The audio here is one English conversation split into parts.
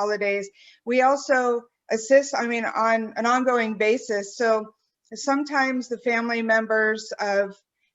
holidays. We also assist, I mean, on an ongoing basis. So sometimes the family members of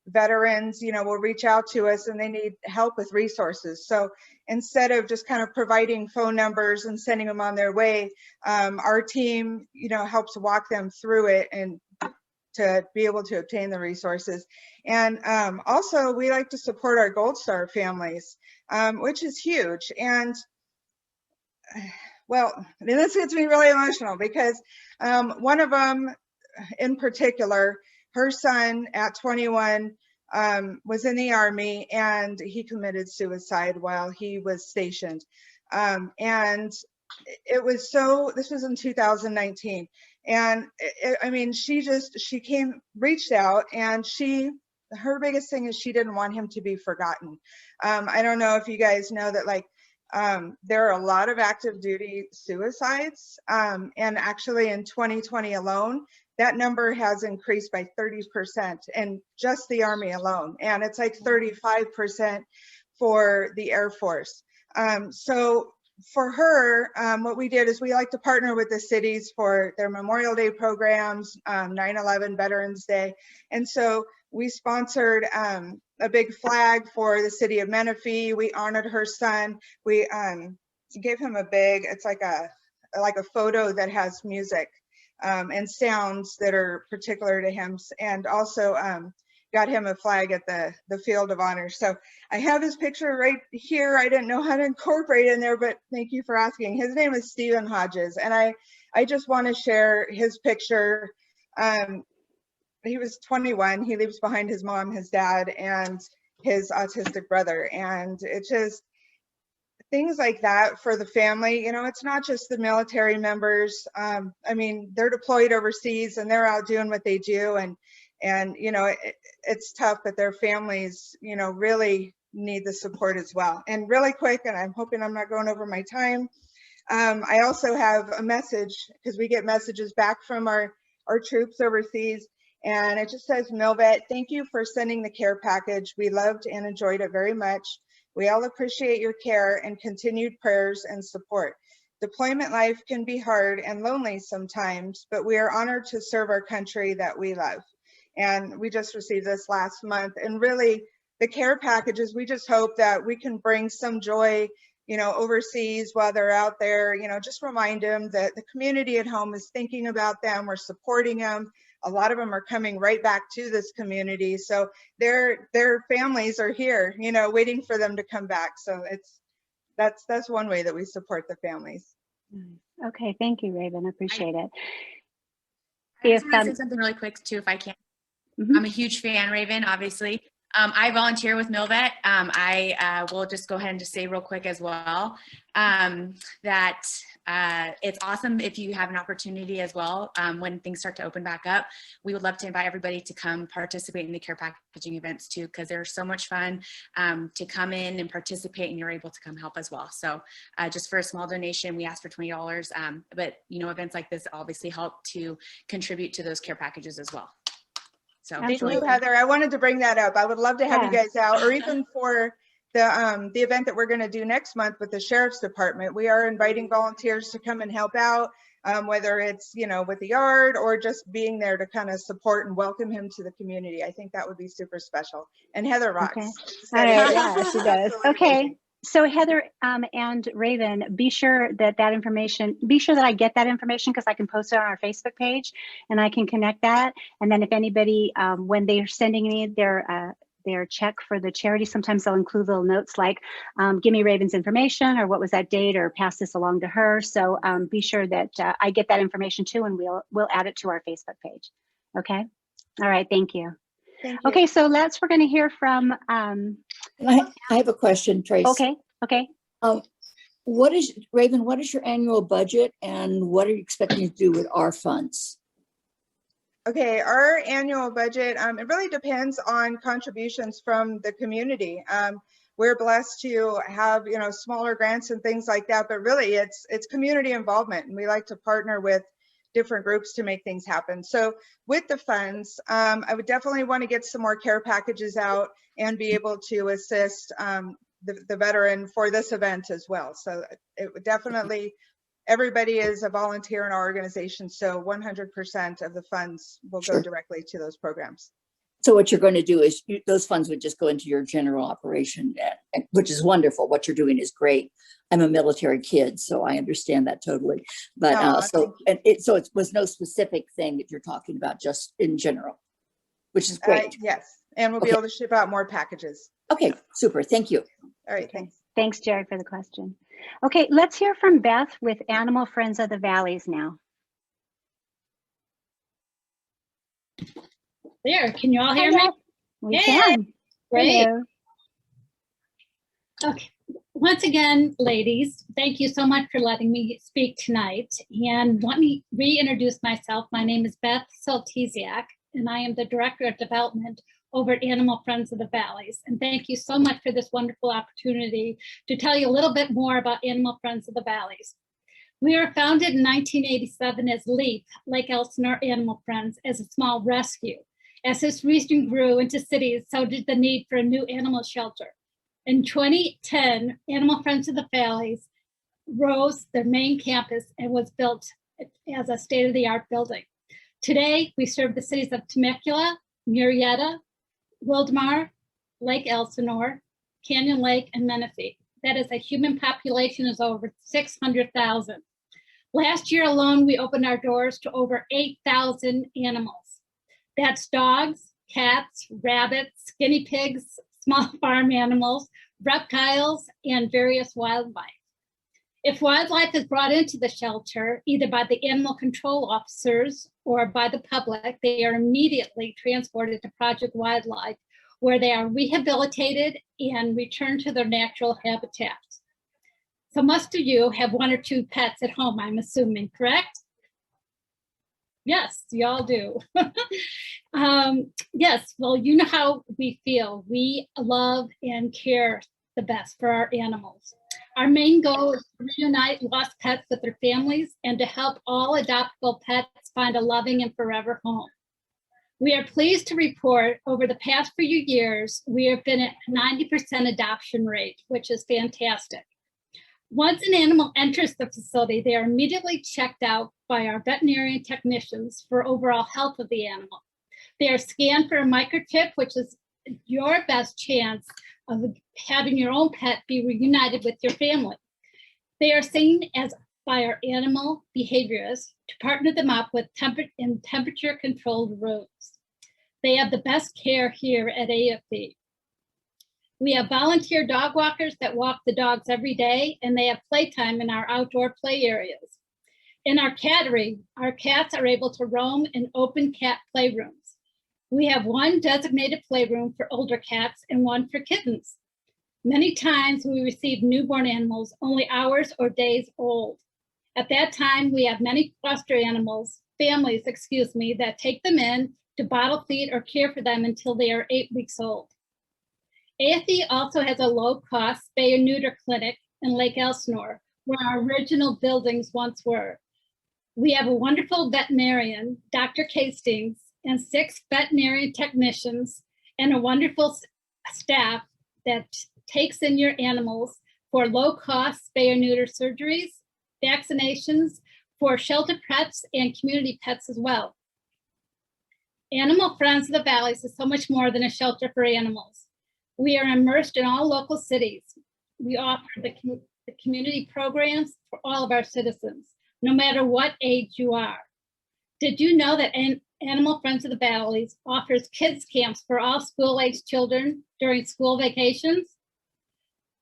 veterans, you know, will reach out to us and they need help with resources. So instead of just kind of providing phone numbers and sending them on their way, our team, you know, helps walk them through it and to be able to obtain the resources. And also we like to support our Gold Star families, which is huge. And well, this gets me really emotional because one of them in particular, her son at 21 was in the Army and he committed suicide while he was stationed. And it was so, this was in 2019. And I mean, she reached out and her biggest thing is she didn't want him to be forgotten. I don't know if you guys know that, like, there are a lot of active duty suicides. And actually in 2020 alone, that number has increased by 30% in just the Army alone. And it's like 35% for the Air Force. So for her, what we did is we like to partner with the cities for their Memorial Day programs, 9/11 Veterans Day. And so we sponsored a big flag for the city of Menifee. We honored her son. We gave him a big, it's like a photo that has music and sounds that are particular to him, and also got him a flag at the Field of Honor. So I have his picture right here. I didn't know how to incorporate it in there, but thank you for asking. His name is Stephen Hodges, and I just want to share his picture. He was 21. He leaves behind his mom, his dad, and his autistic brother. And it's just things like that for the family. You know, it's not just the military members. I mean, they're deployed overseas and they're out doing what they do. And you know, it's tough, but their families, you know, really need the support as well. And really quick, and I'm hoping I'm not going over my time, I also have a message, because we get messages back from our troops overseas. And it just says, Milvet, thank you for sending the care package. We loved and enjoyed it very much. We all appreciate your care and continued prayers and support. Deployment life can be hard and lonely sometimes, but we are honored to serve our country that we love. And we just received this last month. And really, the care packages, we just hope that we can bring some joy, you know, overseas while they're out there. You know, just remind them that the community at home is thinking about them. We're supporting them. A lot of them are coming right back to this community. So their families are here, you know, waiting for them to come back. So that's one way that we support the families. Okay, thank you, Raven. I appreciate it. I just want to say something really quick too, if I can. I'm a huge fan, Raven, obviously. I volunteer with Milvet. I will just go ahead and just say real quick as well that it's awesome if you have an opportunity as well when things start to open back up. We would love to invite everybody to come participate in the care packaging events too, because they're so much fun to come in and participate, and you're able to come help as well. So just for a small donation, we ask for $20, but you know, events like this obviously help to contribute to those care packages as well. So thank you, Heather. I wanted to bring that up. I would love to have you guys out, or even for the event that we're going to do next month with the Sheriff's Department. We are inviting volunteers to come and help out, whether it's, you know, with the yard or just being there to kind of support and welcome him to the community. I think that would be super special. And Heather rocks. Okay. All right, yeah, she does. Okay. So Heather and Raven, be sure that information, be sure that I get that information, because I can post it on our Facebook page and I can connect that. And then if anybody, when they're sending me their check for the charity, sometimes they'll include little notes like, give me Raven's information, or what was that date, or pass this along to her. So be sure that I get that information too, and we'll add it to our Facebook page. Okay. All right. Thank you. Okay, so we're going to hear from. I have a question, Trace. Okay. Raven, what is your annual budget, and what are you expecting to do with our funds? Okay, our annual budget, it really depends on contributions from the community. We're blessed to have, you know, smaller grants and things like that, but really it's community involvement, and we like to partner with different groups to make things happen. So with the funds, I would definitely want to get some more care packages out and be able to assist the veteran for this event as well. So it would definitely everybody is a volunteer in our organization, so 100% of the funds will go Sure. directly to those programs. So what you're going to do is those funds would just go into your general operation, which is wonderful. What you're doing is great. I'm a military kid, so I understand that totally. But Aw, so it was no specific thing that you're talking about, just in general, which is great. Yes, and we'll be Okay. able to ship out more packages. Okay, super. Thank you. All right, Okay. thanks. Thanks, Jared, for the question. Okay, let's hear from Beth with Animal Friends of the Valleys now. There, can you all hear me? We Yay! can. Great. Hello. Okay. Once again, ladies, thank you so much for letting me speak tonight. And let me reintroduce myself. My name is Beth Soltesiak, and I am the Director of Development over at Animal Friends of the Valleys. And thank you so much for this wonderful opportunity to tell you a little bit more about Animal Friends of the Valleys. We were founded in 1987 as LEAP, Lake Elsinore Animal Friends, as a small rescue. As this region grew into cities, so did the need for a new animal shelter. In 2010, Animal Friends of the Valleys rose their main campus and was built as a state-of-the-art building. Today, we serve the cities of Temecula, Murrieta, Wildomar, Lake Elsinore, Canyon Lake, and Menifee. That is a human population of over 600,000. Last year alone, we opened our doors to over 8,000 animals. That's dogs, cats, rabbits, guinea pigs, small farm animals, reptiles, and various wildlife. If wildlife is brought into the shelter, either by the animal control officers or by the public, they are immediately transported to Project Wildlife, where they are rehabilitated and returned to their natural habitats. So most of you have one or two pets at home, I'm assuming, correct? Yes, y'all do. Yes, well, you know how we feel. We love and care the best for our animals. Our main goal is to reunite lost pets with their families and to help all adoptable pets find a loving and forever home. We are pleased to report over the past few years, we have been at 90% adoption rate, which is fantastic. Once an animal enters the facility, they are immediately checked out by our veterinarian technicians for overall health of the animal. They are scanned for a microchip, which is your best chance of having your own pet be reunited with your family. They are seen as by our animal behaviorists to partner them up with temperature controlled rooms. They have the best care here at AFV. We have volunteer dog walkers that walk the dogs every day, and they have playtime in our outdoor play areas. In our cattery, our cats are able to roam in open cat playrooms. We have one designated playroom for older cats and one for kittens. Many times we receive newborn animals only hours or days old. At that time, we have many foster families, that take them in to bottle feed or care for them until they are 8 weeks old. AFV also has a low-cost spay and neuter clinic in Lake Elsinore, where our original buildings once were. We have a wonderful veterinarian, Dr. Castings, and 6 veterinarian technicians, and a wonderful staff that takes in your animals for low-cost spay or neuter surgeries, vaccinations, for shelter pets and community pets as well. Animal Friends of the Valleys is so much more than a shelter for animals. We are immersed in all local cities. We offer the community programs for all of our citizens, no matter what age you are. Did you know that Animal Friends of the Valleys offers kids camps for all school-age children during school vacations?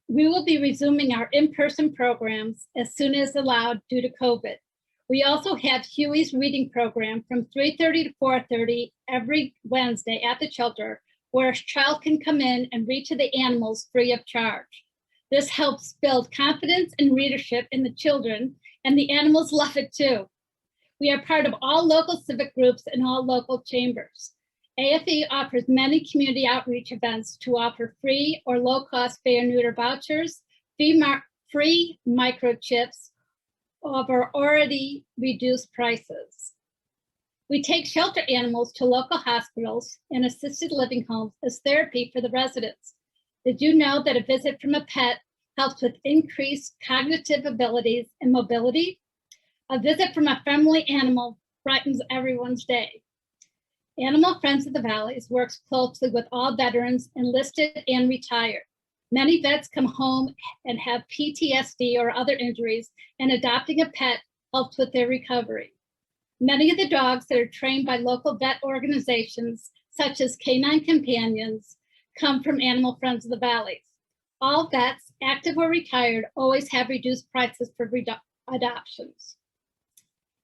We will be resuming our in-person programs as soon as allowed due to COVID. We also have Huey's reading program from 3:30 to 4:30 every Wednesday at the shelter, where a child can come in and read to the animals free of charge. This helps build confidence and readership in the children, and the animals love it too. We are part of all local civic groups and all local chambers. AFE offers many community outreach events to offer free or low-cost spay and neuter vouchers, free microchips over already reduced prices. We take shelter animals to local hospitals and assisted living homes as therapy for the residents. Did you know that a visit from a pet helps with increased cognitive abilities and mobility? A visit from a friendly animal brightens everyone's day. Animal Friends of the Valleys works closely with all veterans, enlisted and retired. Many vets come home and have PTSD or other injuries, and adopting a pet helps with their recovery. Many of the dogs that are trained by local vet organizations, such as Canine Companions, come from Animal Friends of the Valleys. All vets, active or retired, always have reduced prices for adoptions.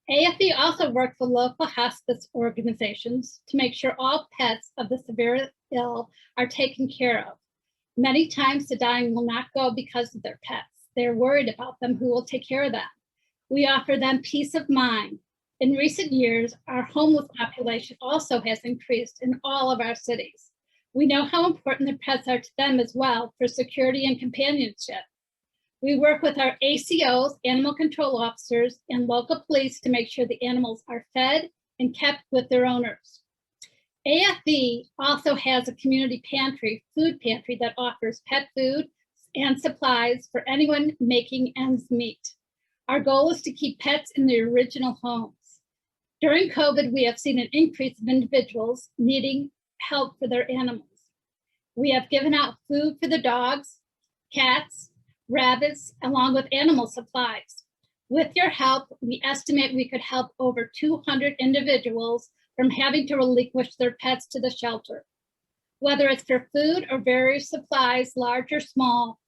AFV also works with local hospice organizations to make sure all pets of the severely ill are taken care of. Many times the dying will not go because of their pets. They're worried about them, who will take care of them. We offer them peace of mind. In recent years, our homeless population also has increased in all of our cities. We know how important their pets are to them as well for security and companionship. We work with our ACOs, animal control officers, and local police to make sure the animals are fed and kept with their owners. AFV also has a community pantry, food pantry, that offers pet food and supplies for anyone making ends meet. Our goal is to keep pets in their original homes. During COVID, we have seen an increase of individuals needing help for their animals. We have given out food for the dogs, cats, rabbits, along with animal supplies. With your help, we estimate we could help over 200 individuals from having to relinquish their pets to the shelter. Whether it's for food or various supplies, large or small,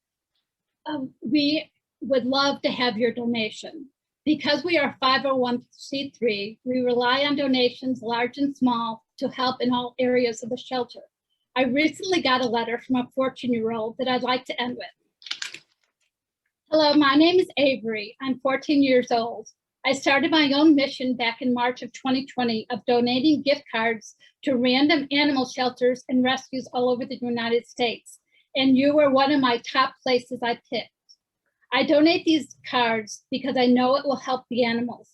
we would love to have your donation. Because we are 501c3, we rely on donations, large and small, to help in all areas of the shelter. I recently got a letter from a 14-year-old that I'd like to end with. Hello, my name is Avery. I'm 14 years old. I started my own mission back in March of 2020 of donating gift cards to random animal shelters and rescues all over the United States. And you were one of my top places I picked. I donate these cards because I know it will help the animals.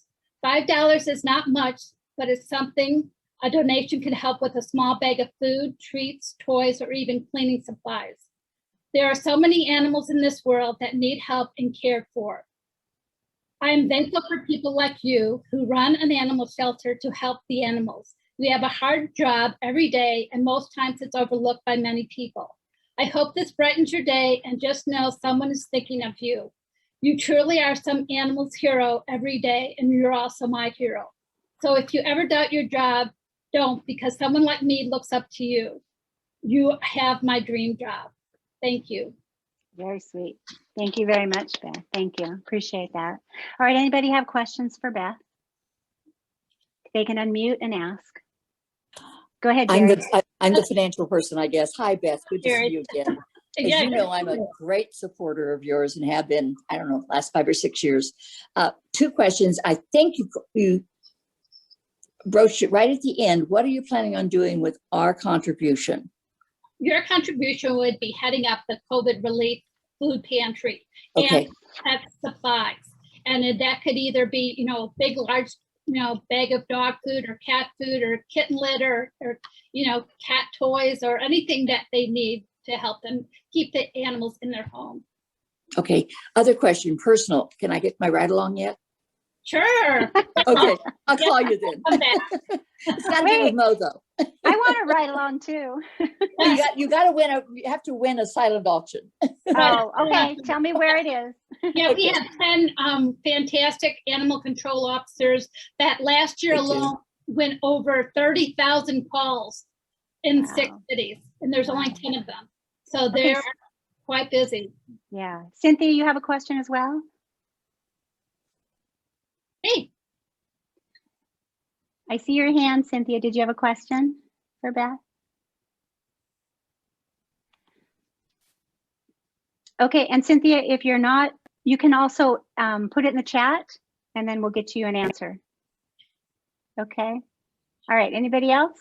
$5 is not much, but it's something a donation can help with: a small bag of food, treats, toys, or even cleaning supplies. There are so many animals in this world that need help and cared for. I am thankful for people like you who run an animal shelter to help the animals. We have a hard job every day, and most times it's overlooked by many people. I hope this brightens your day, and just know someone is thinking of you. You truly are some animal's hero every day, and you're also my hero. So if you ever doubt your job, don't, because someone like me looks up to you. You have my dream job. Thank you. Very sweet. Thank you very much, Beth. Thank you. Appreciate that. All right, anybody have questions for Beth? They can unmute and ask. Go ahead, Jerry. I'm the financial person, I guess. Hi, Beth. Good to Jerry. see you again. As Yeah, you know, I'm a great supporter of yours and have been, I don't know, last 5 or 6 years. 2 questions. I think you broached it right at the end. What are you planning on doing with our contribution? Your contribution would be heading up the COVID relief food pantry Okay. and pet supplies. And that could either be, a big, large, bag of dog food or cat food or kitten litter or cat toys or anything that they need to help them keep the animals in their home. Okay. Other question, personal. Can I get my ride along yet? Sure. Okay. I'll call you then. Come back. It's got to be with Mo, though. I want to ride along too. You got to win you have to win a silent auction. Oh, okay. Tell me where it is. Yeah, we have 10 fantastic animal control officers that last year Thank you. alone went over 30,000 calls in Wow. 6 cities, and there's only 10 of them. So Okay. they're quite busy. Yeah. Cynthia, you have a question as well? Hey, I see your hand, Cynthia. Did you have a question for Beth? Okay, and Cynthia, if you're not, you can also put it in the chat and then we'll get you an answer. Okay. All right, anybody else?